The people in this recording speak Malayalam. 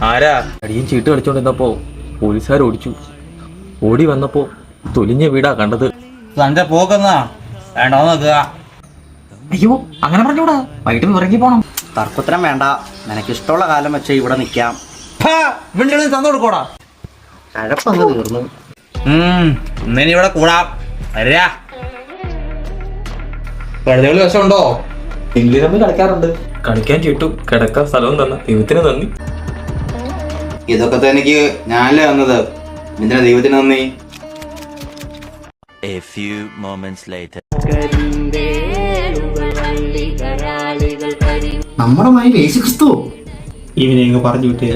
ആരാ? അടിയും ചീട്ട് കളിച്ചോണ്ടിരുന്നപ്പോ പോലീസുകാർ ഓടിച്ചു. ഓടി വന്നപ്പോ തൊലിഞ്ഞ വീടാ കണ്ടത്. തന്റെ പോക്കെന്നാ വേണ്ടോ നോക്കുക. അയ്യോ അങ്ങനെ പറഞ്ഞൂടാ, വൈകിട്ട് ഇറങ്ങി പോണം. തർക്കുത്തരം വേണ്ട, നിനക്കിഷ്ടമുള്ള കാലം വെച്ച് ഇവിടെ നിക്കാം. തന്നു കൊടുക്കോടാ. കഴപ്പങ്ങ് തീർന്നു. ഇന്നിനി ഇവിടെ കൂടാം. വരാ വെറുതെ വശമുണ്ടോ? ഇംഗ്ലീഷ് തമ്മിൽ കളിക്കാറുണ്ട്. കളിക്കാൻ ചീട്ടു കിടക്കാൻ സ്ഥലവും തന്ന ദൈവത്തിന് നന്ദി. ഇതൊക്കെ തനിക്ക് ഞാനല്ലേ തന്നത്, എന്തിനാ ദൈവത്തിന് നന്ദി? A few moments later. നമ്മുടെ മായി യേശു ക്രിസ്തു ഇവനെ പറഞ്ഞു വിട്ടേ.